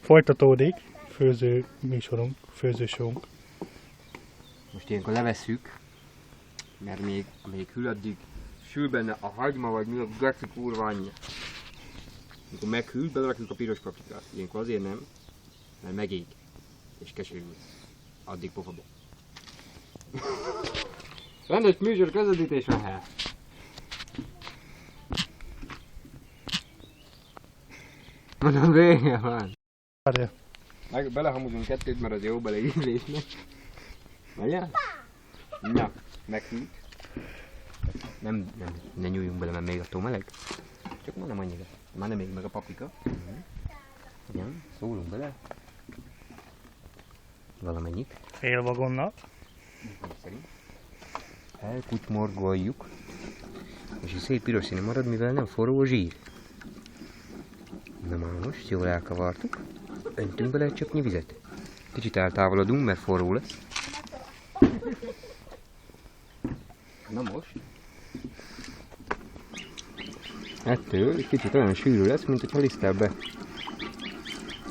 Folytatódik főző műsorunk, főzősónk. Most ilyenkor levesszük, mert még amíg hűl, addig sül benne a hagyma, vagy mi a geci kurva anyja. Amikor meghűl, belerakjuk a piros paprikát. Ilyenkor azért nem, mert megég és keserül. Addig pofaba. Rendes műsor közvetítés van hát. Mondom, vége van. Várja. Belehamuzunk kettőt, mert az jó beleízlésnek. Várjál? Na, meghűlt. Ne nyúljunk bele, mert még attól meleg. Csak már nem annyira. Már nem még meg a paprika. Igen, szólunk bele. Valamennyit. Fél vagonnal. Szerint. Elkutymorgoljuk. És így szép piros színe marad, mivel nem forró a zsír. Na már most jól elkavartuk. Öntünk bele egy csöpnyi vizet. Kicsit eltávolodunk, mert forró lesz. Na most. Ettől egy kicsit olyan sűrű lesz, mint hogyha lisztelbe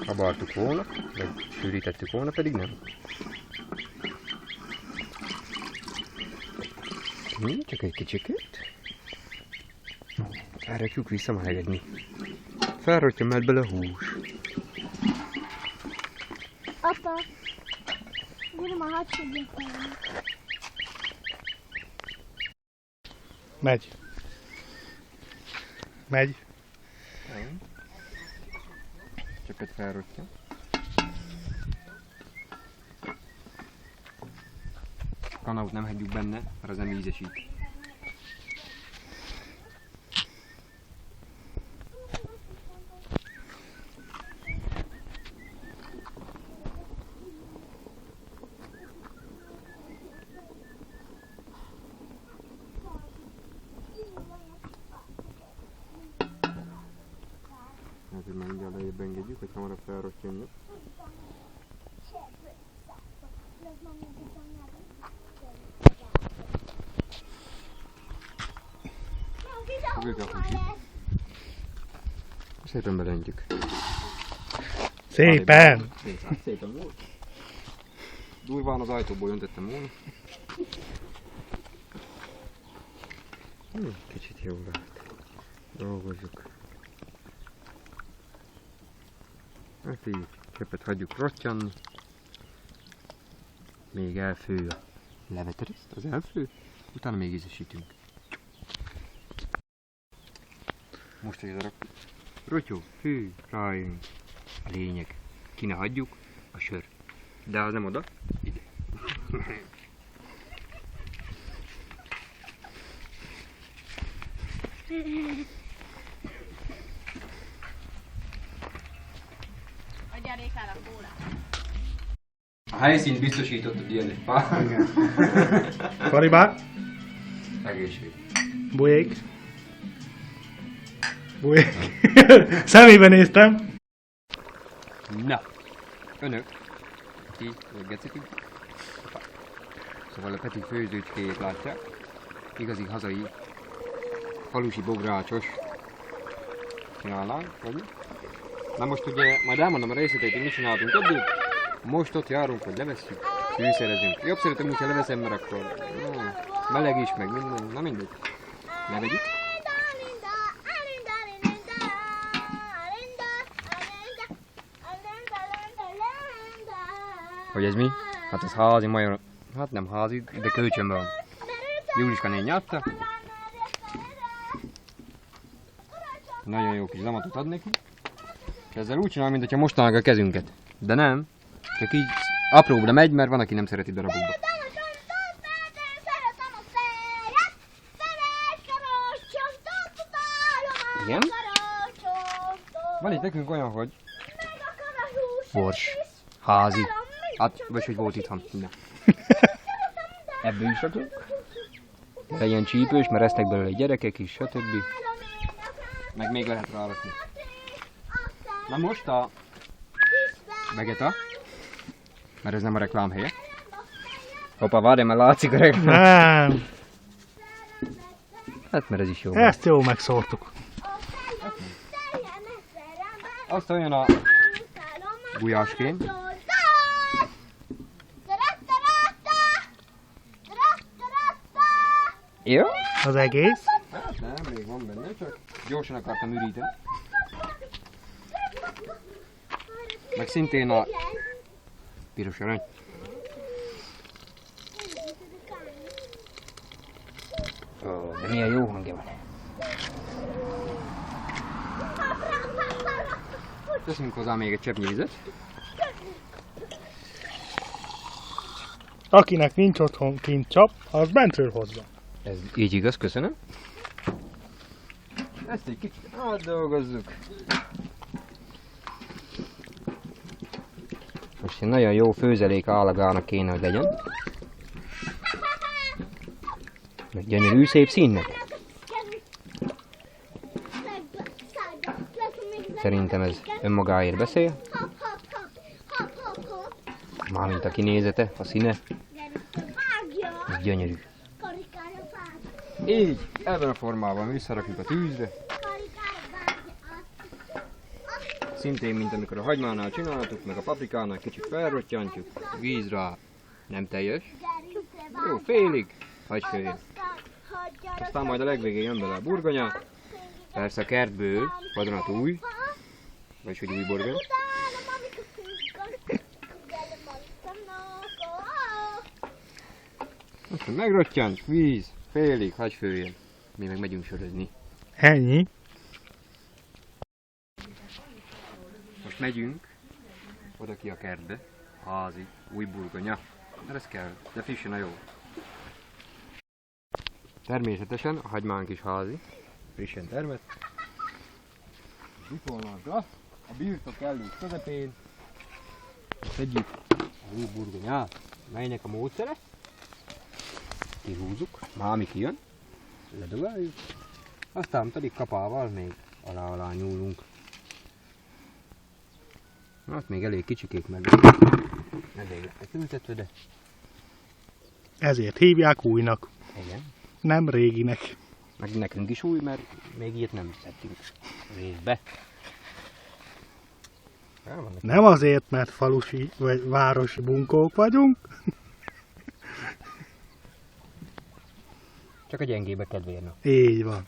kabartuk volna, vagy sűrítettük volna, pedig nem. Csak egy kicsikét. Elrakjuk vissza melegedni. Felrottyan mert bele a hús. Apa, gyere már, hadd sütjünk fel. Megy. Megy. Csak felrottya. Kanaut nem hagyjuk benne, mert az nem ízesít. Ezért már mindjárt lejjebb engedjük, hogy hamarabb felrottyanjuk. Fogjuk a húsit. Szépen beleöntjük. Szépen! Szépen volt. Durván az ajtóból öntöttem volna. Kicsit jól lehet. Dolgozzuk. Hát így, köpet hagyjuk rottyanni. Még elfő a leveteriszt, az elfő, utána még ízesítünk. Most hogy ez a rotyó, fű, rájön. A lényeg, ki ne hagyjuk, a sör. De az nem oda, ide. A helyszínt biztosítottad ilyen egy pár. Karibá. Egészség. Bujék. Bujék. Szemébe néztem. Na, önök, ki, gecitik. Szóval a Peti főzőcskéjét látják. Igazi hazai, falusi bográcsos csinálnánk, vagy? Na most ugye, majd elmondom a részletét, hogy mit csináltunk eddig. Most ott járunk, hogy levesszük, fűszerezünk. Jobb szeretem, hogyha leveszem, mert akkor meleg is, meg minden, na mindegy. Levegyük. Hogy ez mi? Hát ez házi majom, hát nem házi, de kölcsönben van. Júliska néni adta. Nagyon jó kis zamatot ad neki. És ezzel úgy csinál, mintha mostanák a kezünket. De nem. Csak így apróbbra megy, mert van, aki nem szereti darabokba. Igen? Van itt nekünk olyan, hogy bors, házi, hát, vagy hogy volt itthon, minden. Ebből is rakjuk. Legyen csípős, mert esznek belőle gyerekek is, stb. Meg még lehet rárakni. Na most a vegeta, mert ez nem a reklám helye. Hoppá, várj, mert látszik a reklám. Nem. Hát mert ez is jó. Ezt jó megszórtuk. Azt olyan a gulyásként. Jó? Az egész. Hát nem, még van benne, csak gyorsan akartam üríteni. Meg szintén a piros arany. Ó, de milyen jó hangja van. Teszünk hozzá még egy cseppnyi vizet. Akinek nincs otthon kint csap, az bentről hozza. Ez így igaz, köszönöm. Ezt egy kicsit átdolgozzuk. Most egy nagyon jó főzelék állagának kéne, hogy legyen. Meg gyönyörű, szép színnek. Szerintem ez önmagáért beszél. Mármint a kinézete, a színe. Ez gyönyörű. Így, ebben a formában visszarakjuk a tűzre. Szintén, mint amikor a hagymánál csináltuk, meg a paprikánál kicsit felrottyantjuk. Víz rá, nem teljes. Jó, félig, hagyj főjön. Aztán majd a legvégén jön bele a burgonya. Persze a kertből, vadonatúj. Vagyis hogy új burgonya. Aztán megrottyant, víz, félig, hagyj főjön. Mi meg megyünk sörözni. Ennyi. Most megyünk oda ki a kertbe, házi, új burgonya. Mert ez kell, de frissen a jó. Természetesen a hagymánk is házi, frissen termett. Zsipolnánk le a birtok kellő közepén. Tegyük az új burgonyát, melynek a módszere. Kihúzzuk, mámi kijön, ledöveljük, aztán pedig kapával még alá-alá nyúlunk. Hát még elég kicsikék meg lettek ültetve, de... Ezért hívják újnak. Igen. Nem réginek. Meg nekünk is új, mert még ilyet nem szedtünk részbe. Nem azért, mert falusi vagy városi bunkók vagyunk. Csak a gyengébe kedvérne. Így van.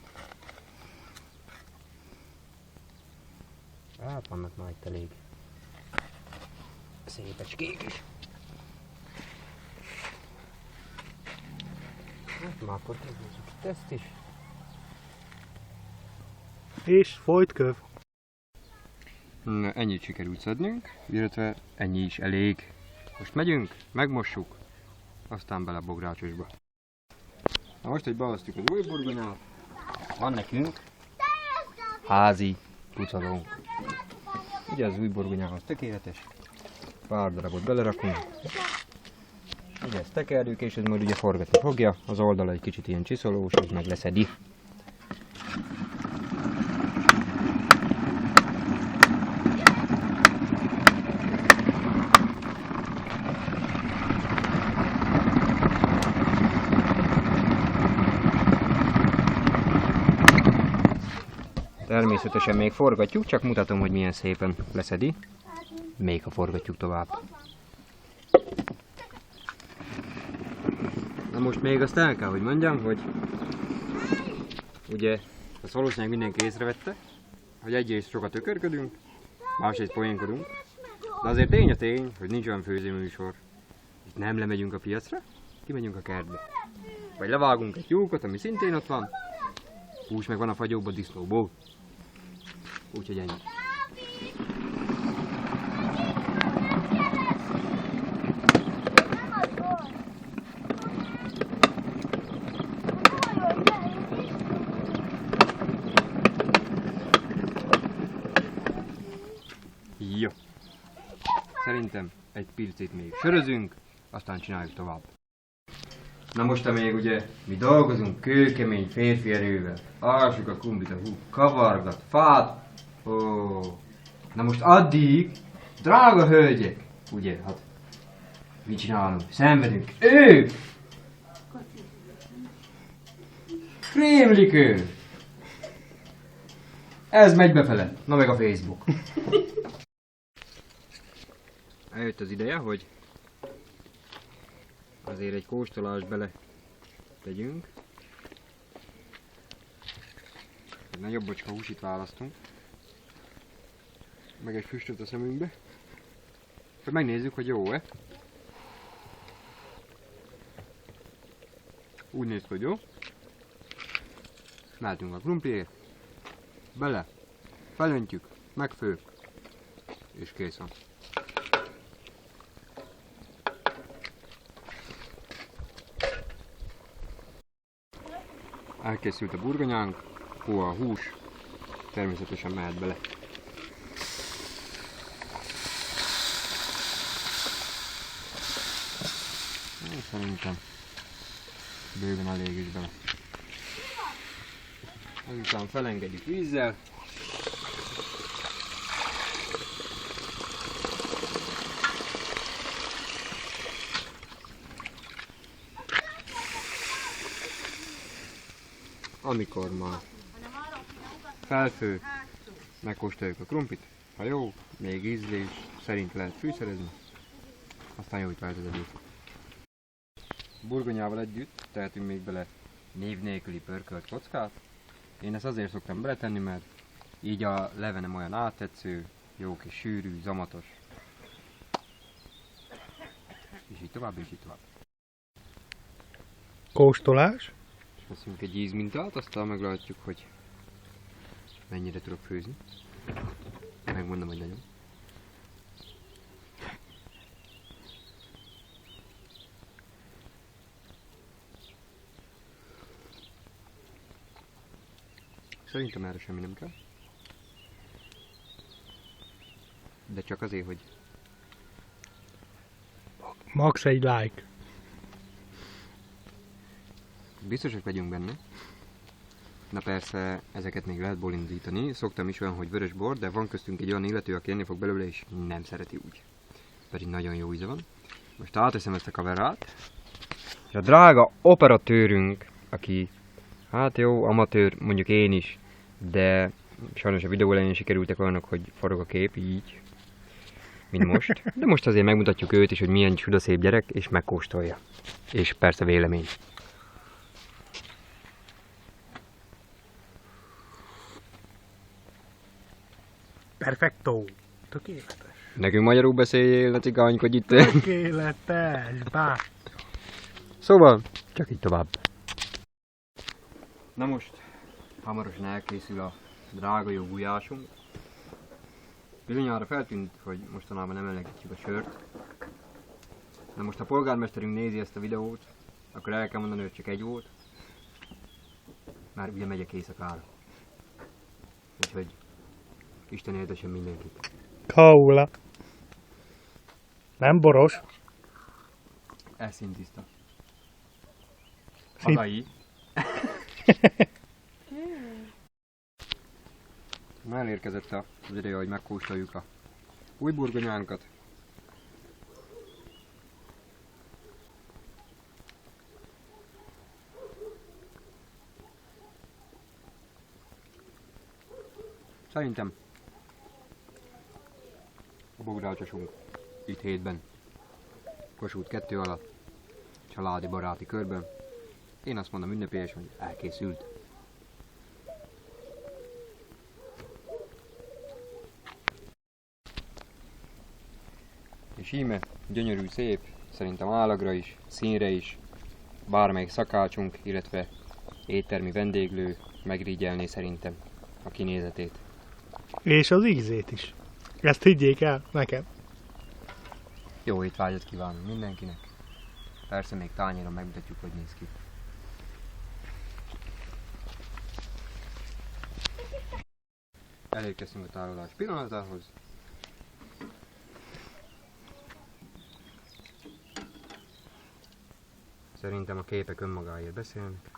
Hát vannak már itt elég szépecskék is. Hát már akkor kezdjük ezt is. És folyt köv. Na, ennyit sikerült szednünk, illetve ennyi is elég. Most megyünk, megmossuk, aztán bele a bográcsosba. Na most, hogy beosztjuk az új burgonyát, van nekünk házi pucolónk. Ugye az új burgonyához tökéletes. Pár darabot belerakunk. Ugye ezt tekerjük, és ez majd ugye forgatni fogja. Az oldala egy kicsit ilyen csiszolós, és meg leszedi. Természetesen még forgatjuk, csak mutatom, hogy milyen szépen leszedi. Még ha forgatjuk tovább. Na most még azt el kell, hogy mondjam, hogy ugye azt valószínűleg mindenki észrevette, hogy egyrészt sokat ökörködünk, másrészt poénkodunk, de azért tény a tény, hogy nincs olyan főzőműsor. Itt nem lemegyünk a piacra, kimegyünk a kertbe. Vagy levágunk egy tyúkot, ami szintén ott van, hús meg van a fagyóba disznóból. Úgyhogy ennyi. Jó. Szerintem egy picit még sörözünk, aztán csináljuk tovább. Na most, még ugye mi dolgozunk kőkemény férfi erővel, alsuk a kumbit, a hú, kavargat, fát. Ó. Na most addig, drága hölgyek, ugye, hát mit csinálunk? Szenvedünk. Ő! Krémlikőr! Ez megy befele, na meg a Facebook. eljött az ideje, hogy azért egy kóstolást bele tegyünk. Egy nagyobb bocska húsit választunk. Meg egy füstöt a szemünkbe. Hogy megnézzük, hogy jó-e. Úgy néz ki, hogy jó. Mehetünk a krumpliért. Bele. Felöntjük. Megfőjük. És kész van. Elkészült a burgonyánk. Hó a hús. Természetesen mehet bele. Szerintem bőven elég is bele. Azután felengedjük vízzel. Amikor már felfő, megkóstoljuk a krumplit. Ha jó, még ízlés szerint lehet fűszerezni. Aztán jó, hogy vált az edély. Burgonyával együtt tehetünk még bele név nélküli pörkölt kockát. Én ezt azért szoktam beletenni, mert így a leve nem olyan áttetsző, jó kis sűrű, zamatos. És így tovább, és így tovább. Kóstolás. És veszünk egy ízmintát, aztán meglátjuk, hogy mennyire tudok főzni. Megmondom, hogy nagyon. Szerintem erre semmi nem kell. De csak azért, hogy... Max egy like. Biztosak vagyunk benne. Na persze, ezeket még lehet bolindítani. Szoktam is olyan, hogy vörös bor, de van köztünk egy olyan illető, aki enni fog belőle, és nem szereti úgy. Pedig nagyon jó íze van. Most áteszem ezt a kaverát. És a drága operatőrünk, aki hát jó, amatőr, mondjuk én is, de sajnos a videó elején sikerültek olyanok, hogy forog a kép, így, mint most. De most azért megmutatjuk őt is, hogy milyen csodaszép gyerek, és megkóstolja. És persze vélemény. Perfecto. Tökéletes. Nekünk magyarul beszéljél, ne cigánykodj itt. Tökéletes, bár. Szóval, csak így tovább. Na most, hamarosan elkészül a drága jó gulyásunk. Bizonyára feltűnt, hogy mostanában nem emlegetjük a sört. Na most, ha a polgármesterünk nézi ezt a videót, akkor el kell mondani, hogy csak egy volt. Már ugye megyek éjszakára. Úgyhogy Isten éltessen mindenkit. Kaula. Nem boros. Ez szintiszta. Hazai. Már elérkezett az ideje, hogy megkóstoljuk a új burgonyánkat. Szerintem a bogdálcsosunk itt hétben, Kossuth 2 alatt, családi baráti körben. Én azt mondom ünnepélyes, hogy elkészült. És íme gyönyörű, szép, szerintem állagra is, színre is, bármelyik szakácsunk, illetve éttermi vendéglő megrigyelné szerintem a kinézetét. És az ízét is. Ezt higgyék el nekem. Jó étvágyat kívánunk mindenkinek. Persze még tányéron megmutatjuk, hogy néz ki. Elérkeztünk a tárolás pillanatához. Szerintem a képek önmagáért beszélnek.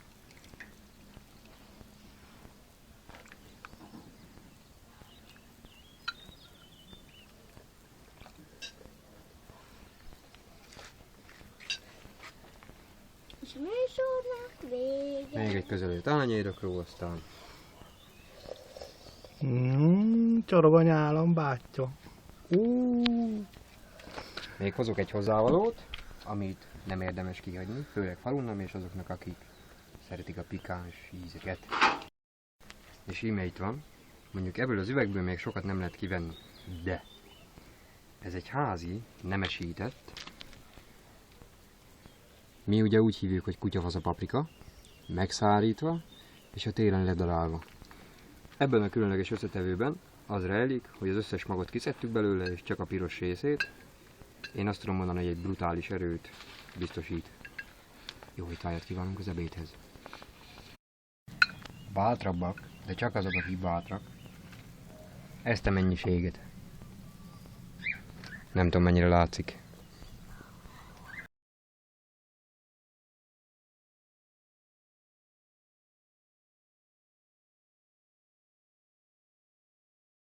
És a műsornak vége. Még egy közelő tányérokról, aztán Csorog a nyálam, bátyja. Még hozok egy hozzávalót, amit nem érdemes kihagyni, főleg falunam és azoknak, akik szeretik a pikáns ízeket. És íme itt van, mondjuk ebből az üvegből még sokat nem lehet kivenni, de ez egy házi, nemesített, mi ugye úgy hívjuk, hogy kutyafaza paprika, megszárítva és a télen ledarálva. Ebben a különleges összetevőben az rejlik, hogy az összes magot kiszedtük belőle, és csak a piros részét. Én azt tudom mondani, hogy egy brutális erőt biztosít. Jó étvágyat kívánunk az ebédhez. Bátrabbak, de csak azok, akik bátrak. Ezt a mennyiséget. Nem tudom, mennyire látszik.